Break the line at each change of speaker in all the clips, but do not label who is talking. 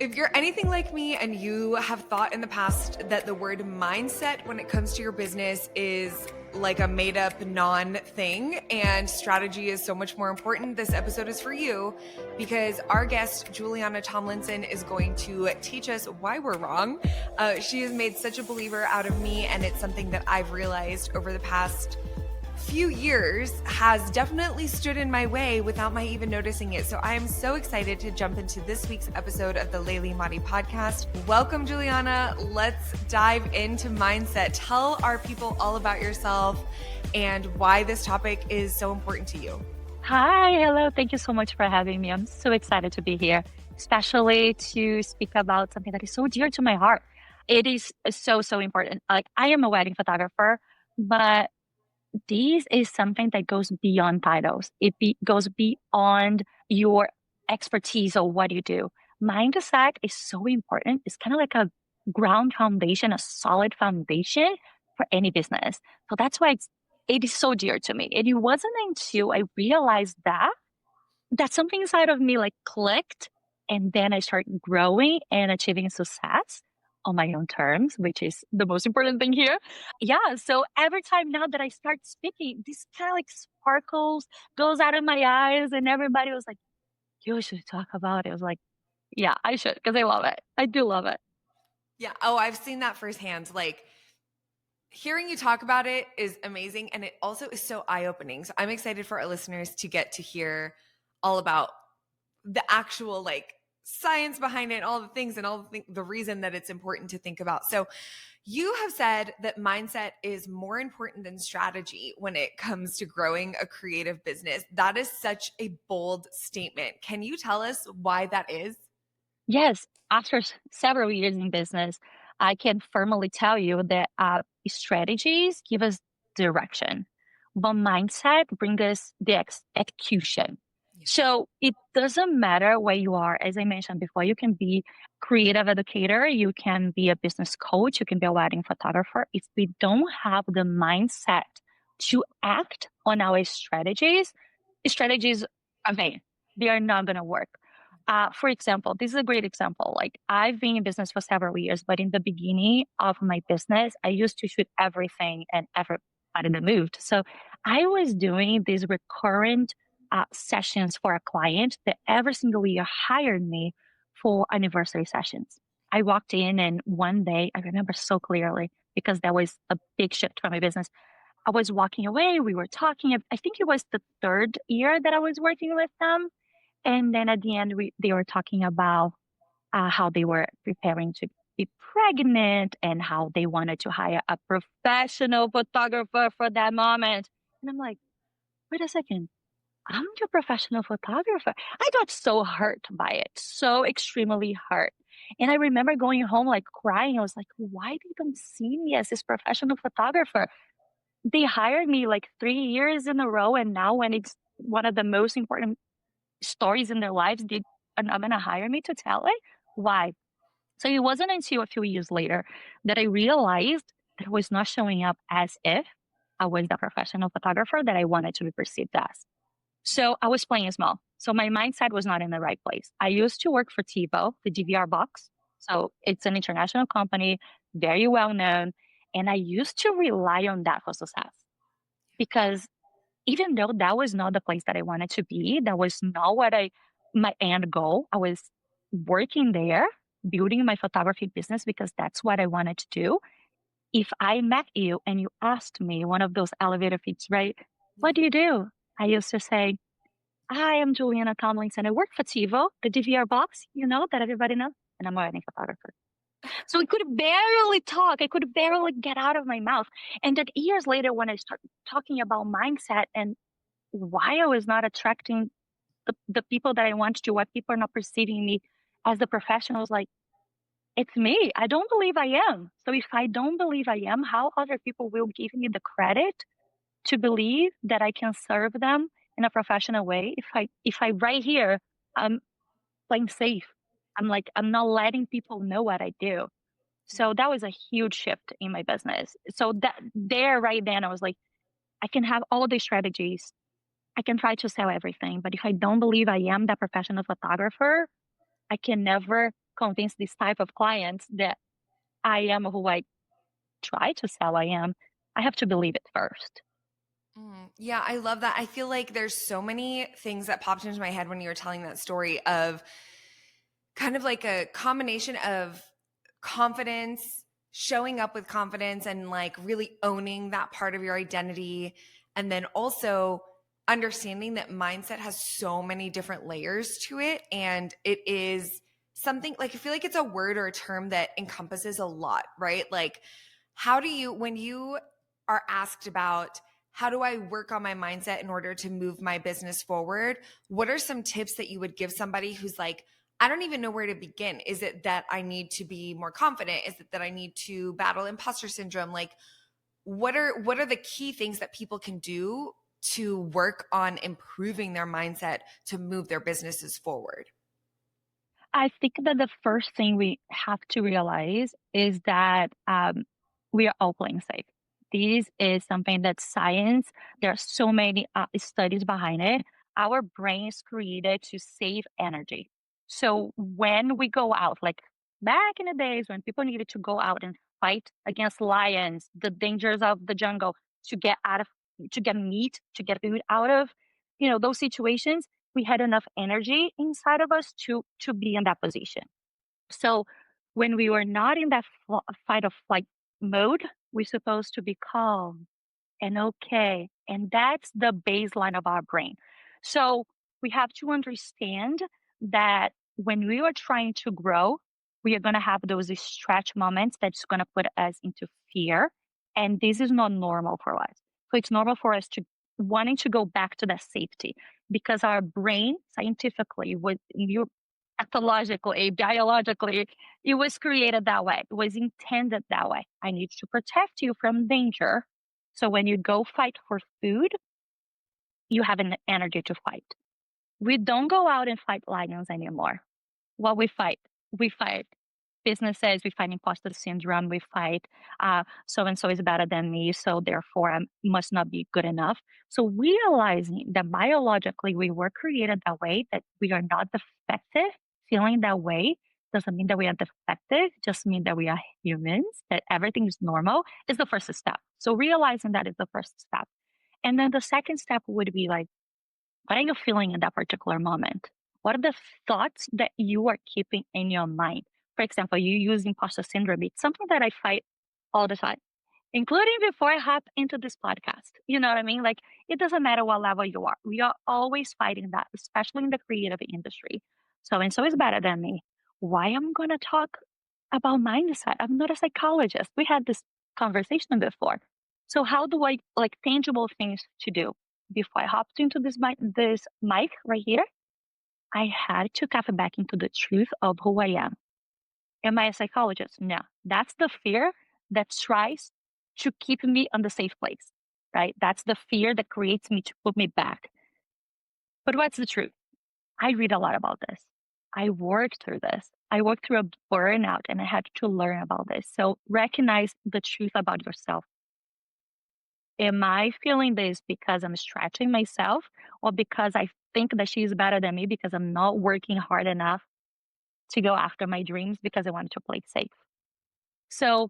If you're anything like me and you have thought in the past that the word mindset when it comes to your business is like a made up non thing and strategy is so much more important, this episode is for you because our guest, Juliana Tomlinson, is going to teach us why we're wrong. She has made such a believer out of me, and it's something that I've realized over the past few years has definitely stood in my way without my even noticing it. So I am so excited to jump into this week's episode of the Layli Madi podcast. Welcome, Juliana. Let's dive into mindset. Tell our people all about yourself and why this topic is so important to you.
Hi, hello. Thank you so much for having me. I'm so excited to be here, especially to speak about something that is so dear to my heart. It is so important. Like, I am a wedding photographer, but this is something that goes beyond titles. Goes beyond your expertise or what you do. Mindset is so important. It's kind of like a ground foundation, a solid foundation for any business. So that's why it is so dear to me. And it wasn't until I realized that something inside of me like clicked, and then I started growing and achieving success on my own terms, which is the most important thing here. Yeah. So every time now that I start speaking, this kind of like sparkles goes out of my eyes, and everybody was like, you should talk about it. I was like, yeah, I should, because I love it. I do love it.
Yeah. Oh, I've seen that firsthand. Like, hearing you talk about it is amazing. And it also is so eye-opening. So I'm excited for our listeners to get to hear all about the actual like science behind it, all the things and the reason that it's important to think about. So you have said that mindset is more important than strategy when it comes to growing a creative business. That is such a bold statement. Can you tell us why that is?
Yes. After several years in business, I can firmly tell you that strategies give us direction, but mindset brings us the execution.
Yeah.
So it doesn't matter where you are. As I mentioned before, you can be creative educator, you can be a business coach, you can be a wedding photographer. If we don't have the mindset to act on our strategies are vain. They are not going to work. For example, this is a great example. Like, I've been in business for several years, but in the beginning of my business, I used to shoot everything and everybody that moved. So I was doing these recurrent sessions for a client that every single year hired me for anniversary sessions. I walked in, and one day I remember so clearly because that was a big shift for my business. I was walking away. We were talking. I think it was the third year that I was working with them. And then at the end, they were talking about how they were preparing to be pregnant and how they wanted to hire a professional photographer for that moment. And I'm like, wait a second, I'm your professional photographer. I got so hurt by it, so extremely hurt. And I remember going home like crying. I was like, why they don't see me as this professional photographer? They hired me like 3 years in a row. And now when it's one of the most important stories in their lives, they are not going to hire me to tell it. Why? So it wasn't until a few years later that I realized that I was not showing up as if I was the professional photographer that I wanted to be perceived as. So I was playing small. So my mindset was not in the right place. I used to work for TiVo, the DVR box. So it's an international company, very well known. And I used to rely on that for success because even though that was not the place that I wanted to be, that was not my end goal. I was working there, building my photography business because that's what I wanted to do. If I met you and you asked me one of those elevator pitches, right? What do you do? I used to say, I am Juliana Tomlinson. I work for TiVo, the DVR box, that everybody knows, and I'm a wedding photographer. So I could barely talk. I could barely get out of my mouth. And then years later, when I started talking about mindset and why I was not attracting the people that I wanted to, why people are not perceiving me as the professionals, like, it's me. I don't believe I am. So if I don't believe I am, how other people will give me the credit to believe that I can serve them in a professional way if I right here, I'm playing safe. I'm not letting people know what I do. So that was a huge shift in my business. So that there right then I was like, I can have all these strategies. I can try to sell everything, but if I don't believe I am that professional photographer, I can never convince this type of clients that I am who I try to sell I am, I have to believe it first.
Yeah, I love that. I feel like there's so many things that popped into my head when you were telling that story of kind of like a combination of confidence, showing up with confidence and like really owning that part of your identity. And then also understanding that mindset has so many different layers to it. And it is something like, I feel like it's a word or a term that encompasses a lot, right? Like, how do you, when you are asked about, how do I work on my mindset in order to move my business forward? What are some tips that you would give somebody who's like, I don't even know where to begin? Is it that I need to be more confident? Is it that I need to battle imposter syndrome? Like, what are the key things that people can do to work on improving their mindset to move their businesses forward?
I think that the first thing we have to realize is that we are all playing safe. This is something that science, there are so many studies behind it. Our brain is created to save energy. So when we go out, like back in the days when people needed to go out and fight against lions, the dangers of the jungle, to get out of, to get meat, to get food out of, those situations, we had enough energy inside of us to be in that position. So when we were not in that fight or flight mode, we're supposed to be calm and okay. And that's the baseline of our brain. So we have to understand that when we are trying to grow, we are going to have those stretch moments that's going to put us into fear. And this is not normal for us. So it's normal for us to wanting to go back to that safety because our brain scientifically was you pathologically, biologically, it was created that way. It was intended that way. I need to protect you from danger, so when you go fight for food, you have an energy to fight. We don't go out and fight lions anymore. What we fight businesses, we fight imposter syndrome, we fight so and so is better than me, so therefore I must not be good enough. So realizing that biologically we were created that way, that we are not defective, feeling that way doesn't mean that we are defective, just mean that we are humans, that everything is normal is the first step. So realizing that is the first step. And then the second step would be like, what are you feeling in that particular moment? What are the thoughts that you are keeping in your mind? For example, you use imposter syndrome. It's something that I fight all the time, including before I hop into this podcast. You know what I mean? Like, it doesn't matter what level you are. We are always fighting that, especially in the creative industry. So and so is better than me. Why am I going to talk about mindset? I'm not a psychologist. We had this conversation before. So how do I like tangible things to do? Before I hopped into this mic right here, I had to tap back into the truth of who I am. Am I a psychologist? No. That's the fear that tries to keep me on the safe place, right? That's the fear that creates me to put me back. But what's the truth? I read a lot about this. I worked through this. I worked through a burnout and I had to learn about this. So recognize the truth about yourself. Am I feeling this because I'm stretching myself or because I think that she's better than me because I'm not working hard enough to go after my dreams because I wanted to play safe? So,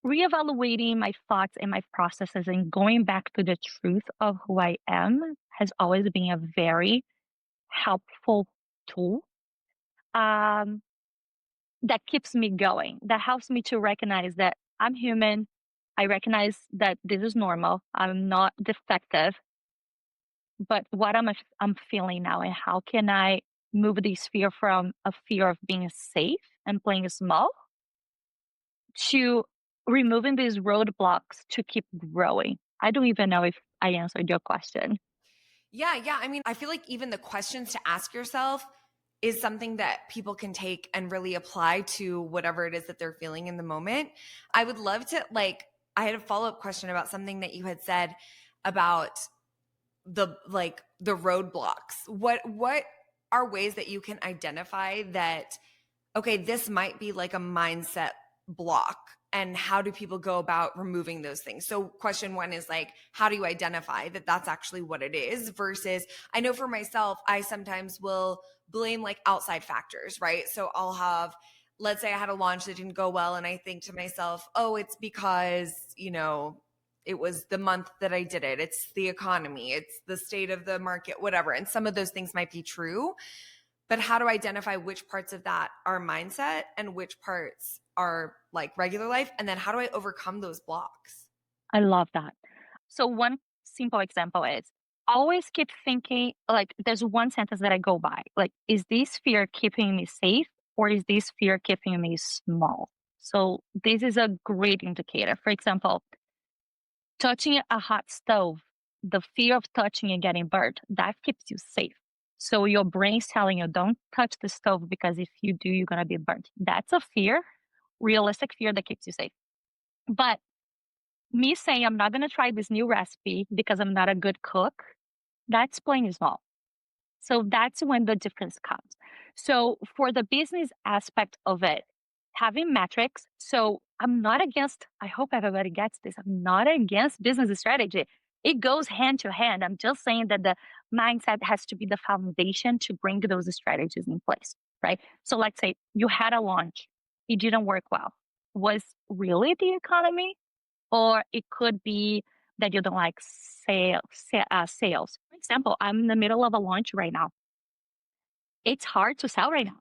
reevaluating my thoughts and my processes and going back to the truth of who I am has always been a very helpful tool um, that keeps me going, that helps me to recognize that I'm human. I recognize that this is normal. I'm not defective. But what I'm feeling now, and how can I move this fear from a fear of being safe and playing small to removing these roadblocks to keep growing? I don't even know if I answered your question.
Yeah. I mean, I feel like even the questions to ask yourself is something that people can take and really apply to whatever it is that they're feeling in the moment. I would love to, like, I had a follow-up question about something that you had said about the roadblocks. What are ways that you can identify that, okay, this might be like a mindset block, and how do people go about removing those things? So question one is like, how do you identify that that's actually what it is? Versus, I know for myself, I sometimes will blame like outside factors, right? So I'll have, let's say I had a launch that didn't go well, and I think to myself, oh, it's because, it was the month that I did it. It's the economy, it's the state of the market, whatever. And some of those things might be true. But how to identify which parts of that are mindset and which parts are like regular life? And then how do I overcome those blocks?
I love that. So one simple example is always keep thinking like there's one sentence that I go by. Like, is this fear keeping me safe or is this fear keeping me small? So this is a great indicator. For example, touching a hot stove, the fear of touching and getting burnt, that keeps you safe. So your brain's telling you don't touch the stove because if you do, you're gonna be burnt. That's a fear, realistic fear that keeps you safe. But me saying I'm not going to try this new recipe because I'm not a good cook, that's plain small. So that's when the difference comes. So for the business aspect of it, having metrics. So I'm not against, I hope everybody gets this. I'm not against business strategy. It goes hand to hand. I'm just saying that the mindset has to be the foundation to bring those strategies in place, right? So let's say you had a launch, it didn't work well. Was really the economy? Or it could be that you don't like sales. For example, I'm in the middle of a launch right now. It's hard to sell right now.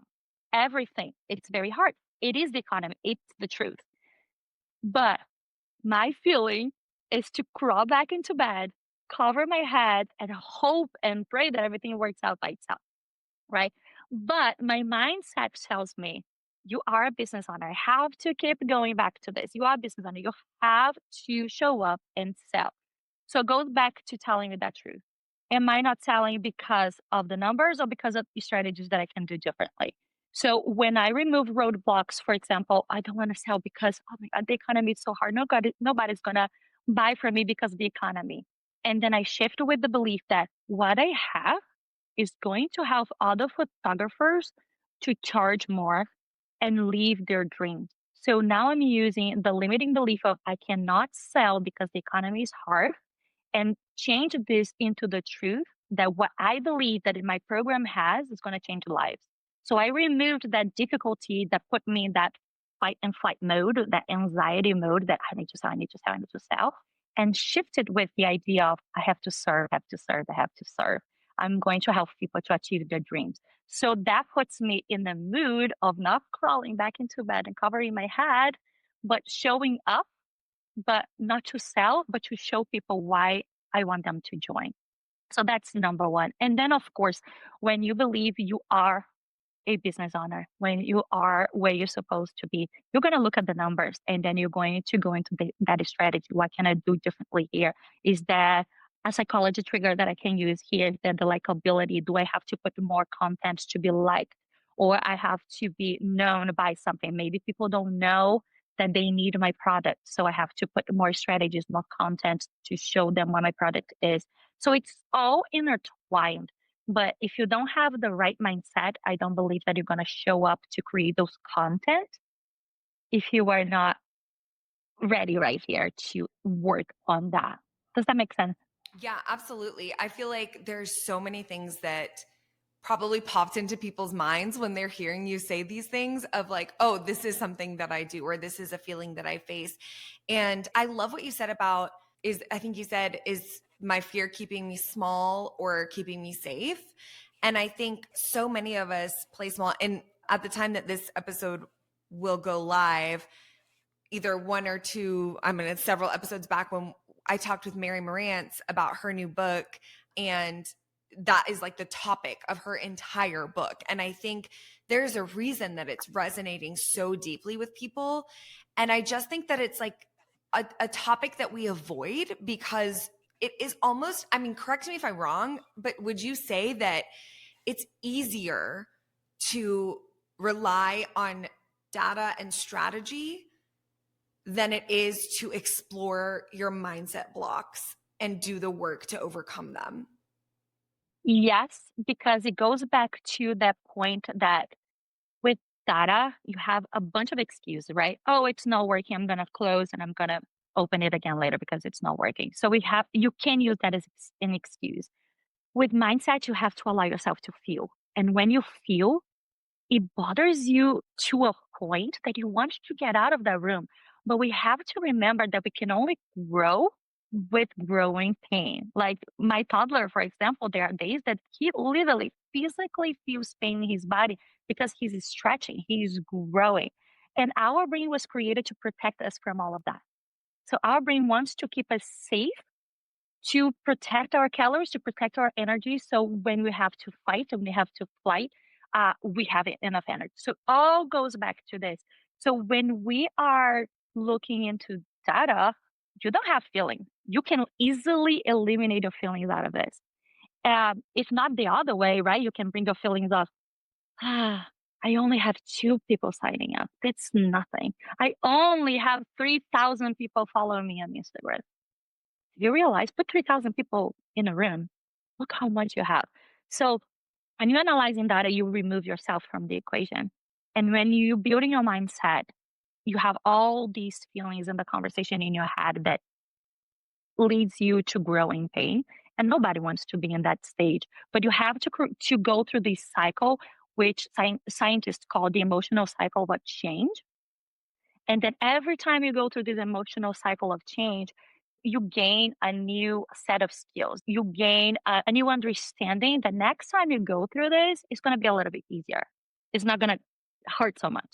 Everything. It's very hard. It is the economy. It's the truth. But my feeling is to crawl back into bed, cover my head, and hope and pray that everything works out by itself, right? But my mindset tells me you are a business owner. I have to keep going back to this. You are a business owner. You have to show up and sell. So it goes back to telling me that truth. Am I not selling because of the numbers or because of the strategies that I can do differently? So when I remove roadblocks, for example, I don't want to sell because oh my God, the economy is so hard. Nobody's gonna buy from me because of the economy. And then I shift with the belief that what I have is going to help other photographers to charge more and live their dreams. So now I'm using the limiting belief of I cannot sell because the economy is hard and change this into the truth that what I believe that my program has is going to change lives. So I removed that difficulty that put me in that fight and flight mode, that anxiety mode that I need to sell, I need to sell, I need to sell, and shifted with the idea of I have to serve, I have to serve, I have to serve. I'm going to help people to achieve their dreams. So that puts me in the mood of not crawling back into bed and covering my head, but showing up, but not to sell, but to show people why I want them to join. So that's number one. And then, of course, when you believe you are a business owner, when you are where you're supposed to be, you're going to look at the numbers and then you're going to go into that strategy. What can I do differently here? Is there a psychology trigger that I can use here? Is there the likability? Do I have to put more content to be liked? Or I have to be known by something? Maybe people don't know that they need my product. So I have to put more strategies, more content to show them what my product is. So it's all intertwined. But if you don't have the right mindset, I don't believe that you're going to show up to create those content if you are not ready right here to work on that. Does that make sense?
Yeah, absolutely. I feel like there's so many things that probably popped into people's minds when they're hearing you say these things of like, oh, this is something that I do, or this is a feeling that I face. And I love what you said about I think you said, is my fear keeping me small or keeping me safe? And I think so many of us play small. And at the time that this episode will go live, either one or two, I mean, it's several episodes back when I talked with Mary Morantz about her new book, and that is like the topic of her entire book. And I think there's a reason that it's resonating so deeply with people. And I just think that it's like a topic that we avoid because it is almost, I mean, correct me if I'm wrong, but would you say that it's easier to rely on data and strategy than it is to explore your mindset blocks and do the work to overcome them?
Yes, because it goes back to that point that with data, you have a bunch of excuses, right? Oh, it's not working. I'm going to close and I'm going to open it again later because it's not working. So you can use that as an excuse. With mindset, you have to allow yourself to feel And when you feel, it bothers you to a point that you want to get out of that room. But we have to remember that we can only grow with growing pain. Like my toddler, for example, there are days that he literally physically feels pain in his body because he's stretching, he's growing. And our brain was created to protect us from all of that. So our brain wants to keep us safe, to protect our calories, to protect our energy. So when we have to fight and we have to flight, we have enough energy. So all goes back to this. So when we are looking into data, you don't have feelings. You can easily eliminate your feelings out of this. If not the other way, right? You can bring your feelings of, ah, I only have 2 people signing up. That's nothing. I only have 3,000 people following me on Instagram. You realize, put 3,000 people in a room, look how much you have. So when you're analyzing data, you remove yourself from the equation. And when you building your mindset, you have all these feelings in the conversation in your head that leads you to growing pain. And nobody wants to be in that stage. But you have to go through this cycle, which scientists call the emotional cycle of change. And then every time you go through this emotional cycle of change, you gain a new set of skills. You gain a new understanding. The next time you go through this, it's going to be a little bit easier. It's not going to hurt so much.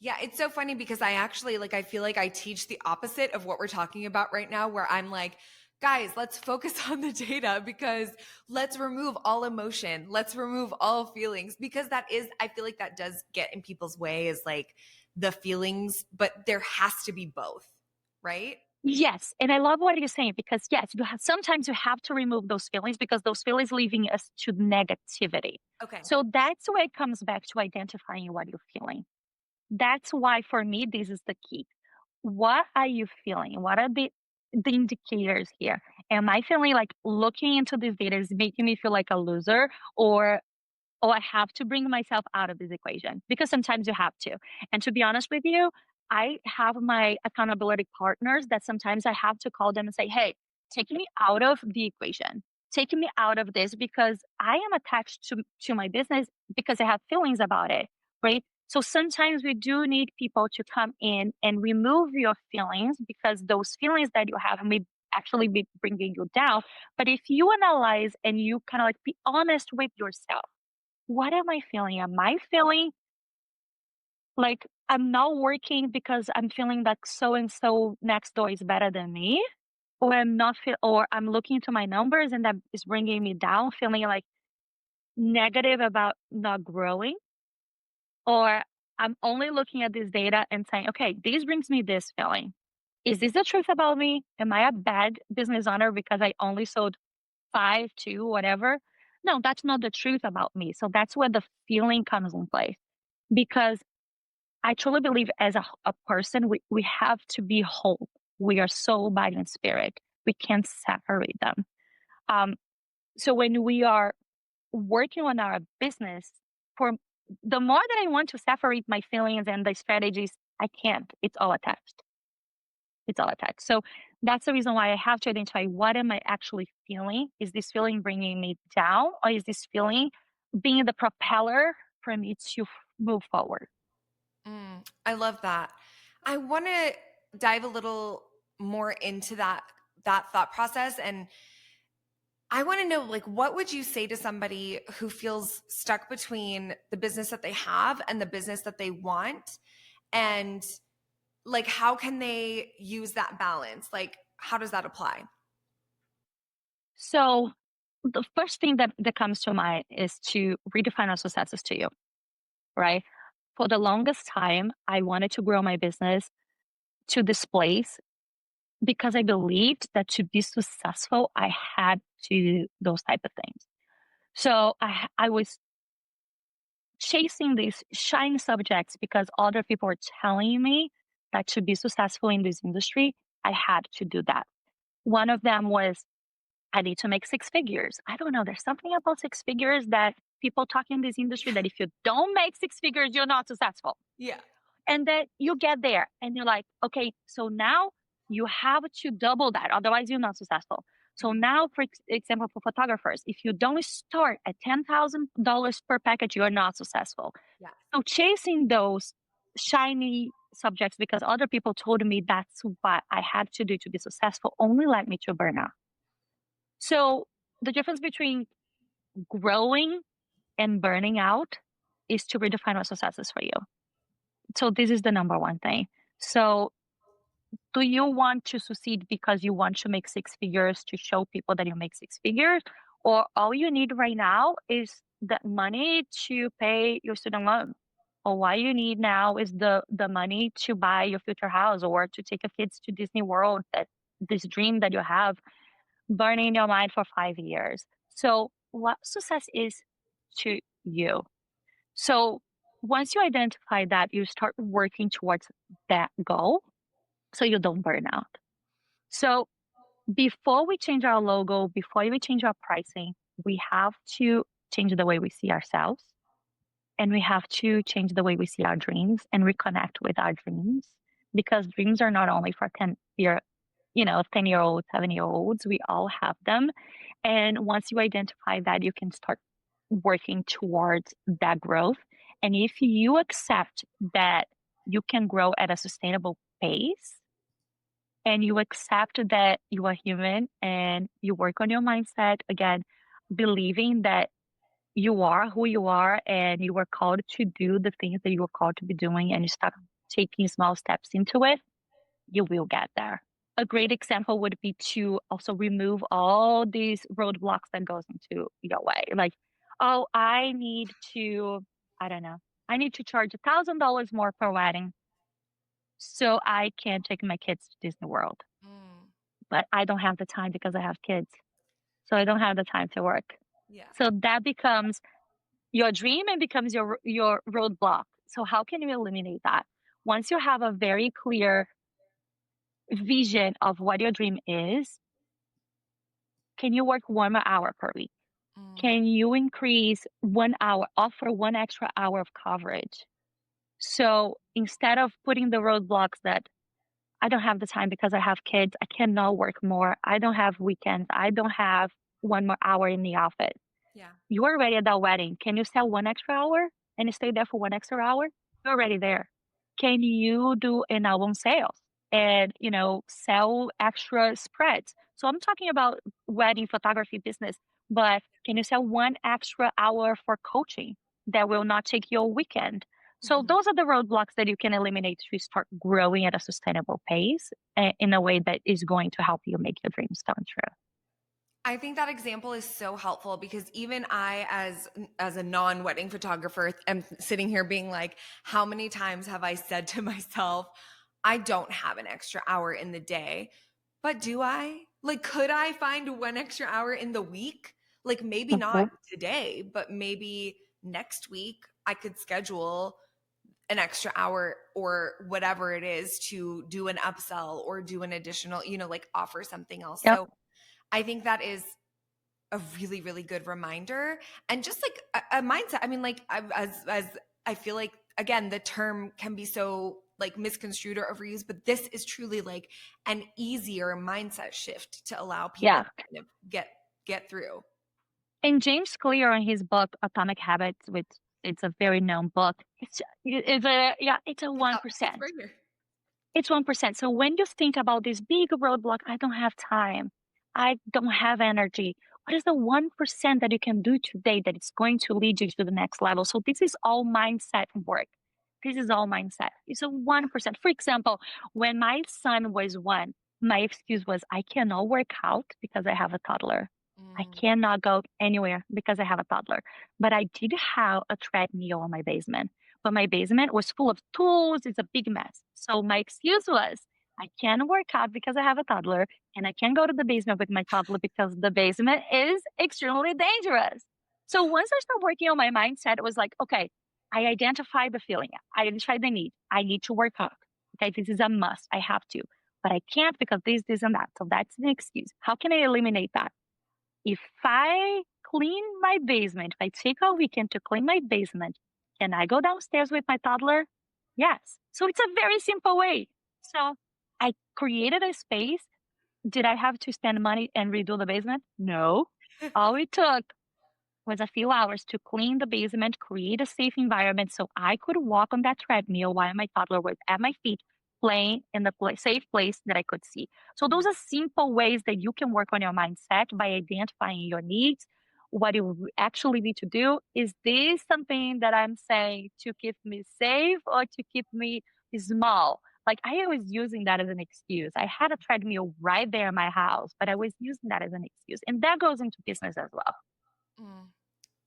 Yeah, it's so funny because I actually I feel like I teach the opposite of what we're talking about right now, where I'm like, guys, let's focus on the data because let's remove all emotion. Let's remove all feelings because I feel like that does get in people's way is like the feelings, but there has to be both, right?
Yes, and I love what you're saying because yes, sometimes you have to remove those feelings because those feelings leaving us to negativity.
Okay.
So that's where it comes back to identifying what you're feeling. That's why for me this is the key. What are you feeling? What are the indicators here? Am I feeling like looking into this data is making me feel like a loser, or I have to bring myself out of this equation? Because sometimes you have to. And to be honest with you, I have my accountability partners that sometimes I have to call them and say, hey, take me out of the equation. Take me out of this because I am attached to my business because I have feelings about it, right? So sometimes we do need people to come in and remove your feelings because those feelings that you have may actually be bringing you down. But if you analyze and you kind of like be honest with yourself, what am I feeling? Am I feeling like I'm not working because I'm feeling like so and so next door is better than me? Or or I'm looking to my numbers and that is bringing me down, feeling like negative about not growing? Or I'm only looking at this data and saying, okay, this brings me this feeling. Is this the truth about me? Am I a bad business owner because I only sold 5, 2, whatever? No, that's not the truth about me. So that's where the feeling comes in place. Because I truly believe as a person, we have to be whole. We are soul, body, and spirit. We can't separate them. Um, so when we are working on our business, for the more that I want to separate my feelings and the strategies, I can't. It's all attached. It's all attached. So that's the reason why I have to identify what am I actually feeling? Is this feeling bringing me down, or is this feeling being the propeller for me to move forward?
I love that. I want to dive a little more into that thought process, and I want to know what would you say to somebody who feels stuck between the business that they have and the business that they want, and how can they use that balance? How does that apply?
So the first thing that comes to mind is to redefine what success is to you, right? For the longest time, I wanted to grow my business to this place because I believed that to be successful, I had to do those type of things. So I was chasing these shiny subjects because other people were telling me that to be successful in this industry, I had to do that. One of them was I need to make 6 figures. I don't know. There's something about 6 figures that people talk in this industry that if you don't make 6 figures, you're not successful.
Yeah.
And then you get there and you're like, okay, so now you have to double that. Otherwise, you're not successful. So now, for example, for photographers, if you don't start at $10,000 per package, you're not successful.
Yes.
So chasing those shiny subjects because other people told me that's what I had to do to be successful only led me to burnout. So the difference between growing and burning out is to redefine what success is for you. So this is the number one thing. So do you want to succeed because you want to make six figures to show people that you make six figures? Or all you need right now is the money to pay your student loan? Or what you need now is the money to buy your future house or to take your kids to Disney World, that this dream that you have burning in your mind for 5 years. So what success is to you? So once you identify that, you start working towards that goal so you don't burn out. So before we change our logo, before we change our pricing, we have to change the way we see ourselves and we have to change the way we see our dreams and reconnect with our dreams because dreams are not only for 10-year-olds, 7-year-olds, we all have them. And once you identify that, you can start working towards that growth. And if you accept that you can grow at a sustainable pace, and you accept that you are human and you work on your mindset again, believing that you are who you are and you are called to do the things that you are called to be doing, and you start taking small steps into it, you will get there. A great example would be to also remove all these roadblocks that goes into your way. Like, oh, I don't know, I need to charge $1,000 more per wedding so I can take my kids to Disney World.
Mm,
But I don't have the time because I have kids. So I don't have the time to work.
yeah.
So that becomes your dream and becomes your roadblock. So how can you eliminate that? Once you have a very clear vision of what your dream is, can you work 1 more hour per week?
Mm,
Can you increase 1 hour, offer 1 extra hour of coverage? So instead of putting the roadblocks that I don't have the time because I have kids, I cannot work more, I don't have weekends, I don't have 1 more hour in the office.
yeah.
You're already at that wedding. Can you sell 1 extra hour and stay there for 1 extra hour? You're already there. Can you do an album sales and, sell extra spreads? So I'm talking about wedding photography business, but can you sell 1 extra hour for coaching that will not take your weekend? So
Mhm.
those are the roadblocks that you can eliminate to start growing at a sustainable pace in a way that is going to help you make your dreams come true.
I think that example is so helpful because even I, as a non-wedding photographer, am sitting here being like, how many times have I said to myself, I don't have an extra hour in the day, but do I? Like, could I find 1 extra hour in the week? Like, maybe not
Mhm.
today, but maybe next week I could schedule an extra hour or whatever it is to do an upsell or do an additional, like offer something else.
Yep.
So I think that is a really, really good reminder and just like a mindset. I mean, like as I feel like again, the term can be so like misconstrued or overused, but this is truly like an easier mindset shift to allow people
Yeah.
to kind of get through.
And James Clear in his book Atomic Habits, which it's a very known book, it's a
It's
1%.
right here.
It's 1%. So when you think about this big roadblock, I don't have time, I don't have energy. What is the 1% that you can do today that is going to lead you to the next level? So this is all mindset work. This is all mindset. It's a 1%. For example, when my son was one, my excuse was I cannot work out because I have a toddler. I
Mm,
cannot go anywhere because I have a toddler. But I did have a treadmill in my basement, but my basement was full of tools. It's a big mess. So my excuse was I can't work out because I have a toddler, and I can't go to the basement with my toddler because the basement is extremely dangerous. So once I started working on my mindset, it was like, okay, I identify the feeling, I identify the need. I need to work out. Okay, this is a must. I have to, but I can't because this, and that. So that's the excuse. How can I eliminate that? If I clean my basement, if I take a weekend to clean my basement, can I go downstairs with my toddler? Yes. So it's a very simple way. So I created a space Did I have to spend money and redo the basement? No. All it took was a few hours to clean the basement, create a safe environment so I could walk on that treadmill while my toddler was at my feet, playing in the safe place that I could see. So, those are simple ways that you can work on your mindset by identifying your needs. What you actually need to do is this something that I'm saying to keep me safe or to keep me small? Like I was using that as an excuse. I had a treadmill right there in my house, but I was using that as an excuse. And that goes into business as well.
Mm.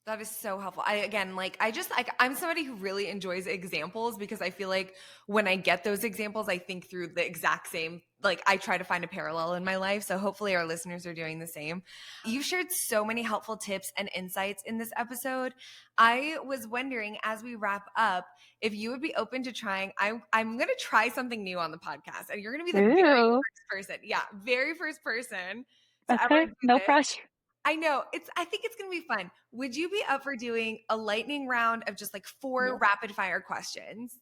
That is so helpful. I again, like I just like I'm somebody who really enjoys examples because I feel like when I get those examples, I think through the exact same, like I try to find a parallel in my life. So hopefully our listeners are doing the same. You shared so many helpful tips and insights in this episode. I was wondering as we wrap up, if you would be open to trying, I'm gonna try something new on the podcast, and you're gonna be the very
Ooh,
first person. Yeah, very first person to ever
okay.
do
No
this.
pressure.
I know. I think it's going to be fun. Would you be up for doing a lightning round of just like four
Yes.
rapid fire questions?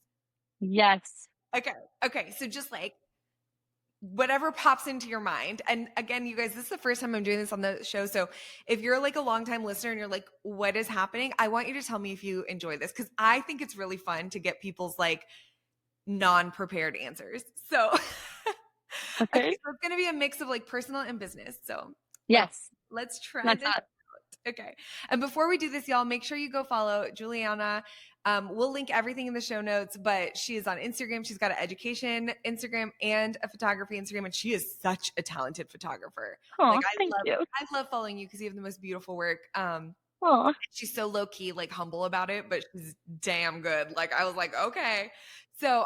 Yes.
Okay. Okay. So just like whatever pops into your mind. And again, you guys, this is the first time I'm doing this on the show. So if you're like a longtime listener and you're like, what is happening? I want you to tell me if you enjoy this because I think it's really fun to get people's like non-prepared answers. So okay,
Okay.
so it's going to be a mix of like personal and business. So let's
Yes.
let's try
Let's
this.
not.
Okay. And before we do this, y'all, make sure you go follow Juliana. We'll link everything in the show notes, but she is on Instagram. She's got an education Instagram and a photography Instagram, and she is such a talented photographer. Like
Oh, thank you.
I love following you because you have the most beautiful work.
Oh,
She's so low key, like humble about it, but she's damn good. Like I was like, okay. So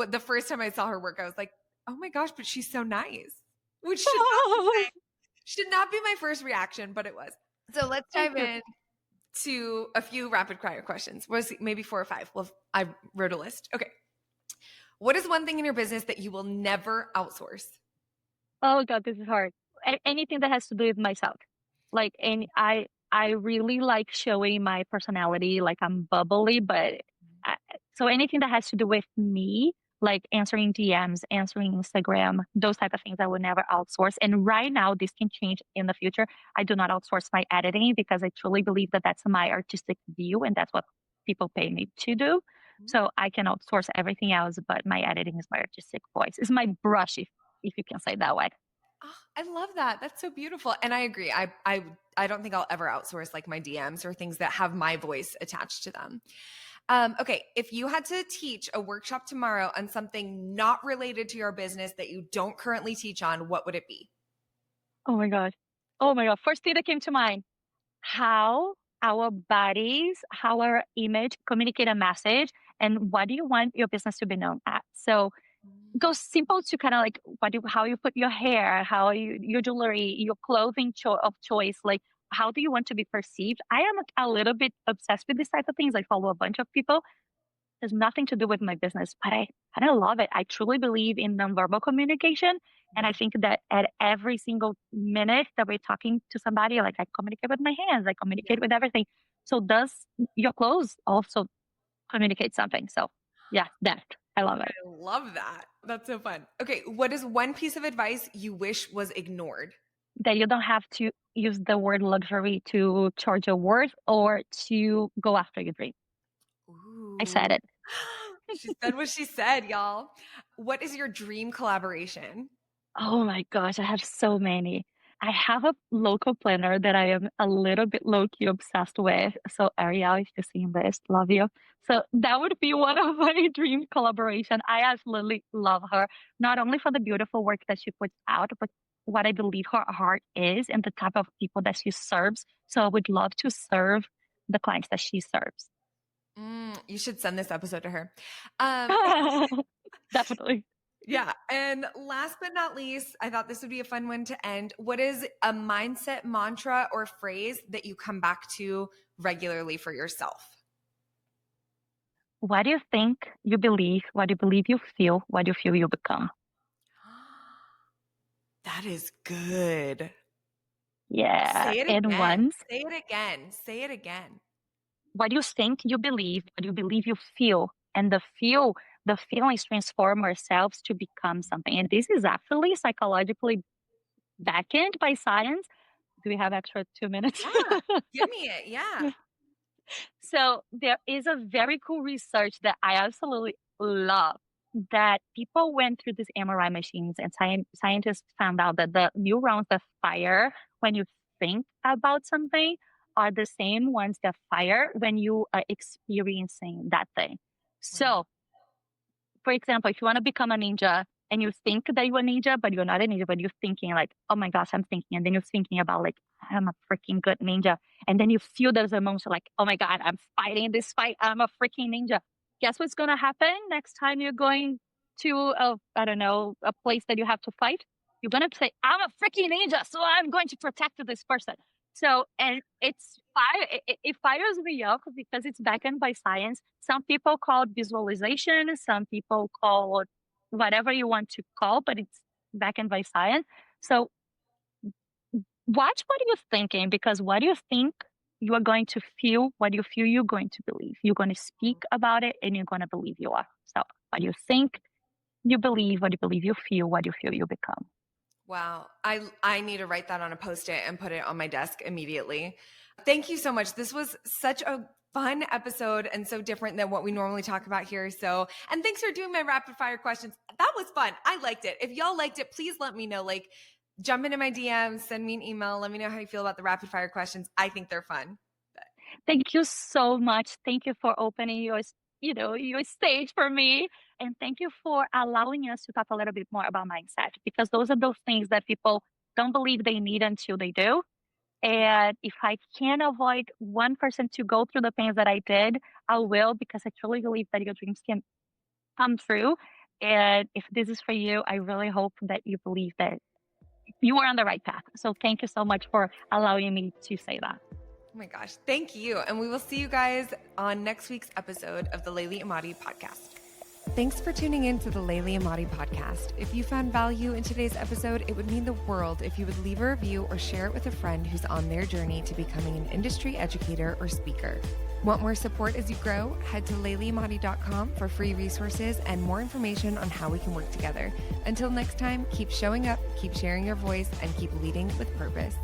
the first time I saw her work, I was like, oh my gosh, but she's so nice. Which should not be my first reaction, but it was. So let's
thank
dive
you.
in to a few rapid fire questions. Was maybe 4 or 5. Well, I wrote a list. Okay. What is one thing in your business that you will never outsource?
Oh God, this is hard. Anything that has to do with myself. Like, and I really like showing my personality. Like I'm bubbly, but so anything that has to do with me, like answering DMs, answering Instagram, those type of things, I would never outsource. And right now, this can change in the future. I do not outsource my editing because I truly believe that that's my artistic view, and that's what people pay me to do. So I can outsource everything else, but my editing is my artistic voice. It's my brush, if you can say it that way.
Oh, I love that. That's so beautiful. And I agree. I don't think I'll ever outsource like my DMs or things that have my voice attached to them. Okay, if you had to teach a workshop tomorrow on something not related to your business that you don't currently teach on, what would it be?
Oh my god. Oh my god. First thing that came to mind, how our bodies, how our image communicate a message, and what do you want your business to be known at? So go simple to kind of like how you put your hair, how your jewelry, your clothing of choice, like how do you want to be perceived? I am a little bit obsessed with this type of things. I follow a bunch of people has nothing to do with my business, but I love it. I truly believe in nonverbal communication. And I think that at every single minute that we're talking to somebody, like I communicate with my hands, I communicate with everything. So does your clothes also communicate something? So yeah, that I love it.
I love that. That's so fun. Okay, what is one piece of advice you wish was ignored?
That you don't have to use the word luxury to charge your worth or to go after your dream. I
Ooh.
said it.
She said what she said, y'all. What is your dream collaboration?
Oh my gosh, I have so many. I have a local planner that I am a little bit low key obsessed with. So Ariel, if you're seeing this, love you. So that would be one of my dream collaboration. I absolutely love her, not only for the beautiful work that she puts out, but what I believe her heart is and the type of people that she serves. So I would love to serve the clients that she serves.
You should send this episode to her. Um,
Definitely.
yeah. And last but not least, I thought this would be a fun one to end. What is a mindset mantra or phrase that you come back to regularly for yourself?
What do you think you believe? What do you believe you feel? What do you feel you become?
That is good.
Yeah.
Say it
And
again.
once,
Say it again. Say it again.
what you think you believe, what you believe you feel, and the feelings transform ourselves to become something. And this is actually psychologically backed by science. Do we have extra 2 minutes?
Yeah. Give me it. Yeah.
So there is a very cool research that I absolutely love that people went through these MRI machines and scientists found out that the neurons that fire when you think about something are the same ones that fire when you are experiencing that thing.
Wow.
So for example, if you want to become a ninja and you think that you're a ninja, but you're not a ninja, but you're thinking like, oh my gosh, I'm thinking. And then you're thinking about like, I'm a freaking good ninja. And then you feel those emotions like, oh my God, I'm fighting this fight. I'm a freaking ninja. Guess what's going to happen next time you're going to, I don't know, a place that you have to fight? You're going to say, I'm a freaking ninja. So I'm going to protect this person. So, and it's fire, it fires me up because it's backed by science. Some people call it visualization, some people call it whatever you want to call, but it's backed by science. So watch what you're thinking, because what you think, you are going to feel. What you feel, you're going to believe. You're going to speak about it and you're going to believe you are. So what you think, you believe. What you believe, you feel. What you feel, you become.
Wow. I need to write that on a Post-it and put it on my desk immediately. Thank you so much. This was such a fun episode and so different than what we normally talk about here. So, and thanks for doing my rapid fire questions. That was fun. I liked it. If y'all liked it, please let me know. Like, jump into my DMs, send me an email. Let me know how you feel about the rapid fire questions. I think they're fun.
Thank you so much. Thank you for opening your stage for me. And thank you for allowing us to talk a little bit more about mindset, because those are those things that people don't believe they need until they do. And if I can avoid one person to go through the pains that I did, I will, because I truly believe that your dreams can come true. And if this is for you, I really hope that you believe that you are on the right path. So thank you so much for allowing me to say that.
Oh my gosh. Thank you. And we will see you guys on next week's episode of the Layli Emadi podcast. Thanks for tuning in to the Layli Emadi podcast. If you found value in today's episode, it would mean the world if you would leave a review or share it with a friend who's on their journey to becoming an industry educator or speaker. Want more support as you grow? Head to layliemadi.com for free resources and more information on how we can work together. Until next time, keep showing up, keep sharing your voice, and keep leading with purpose.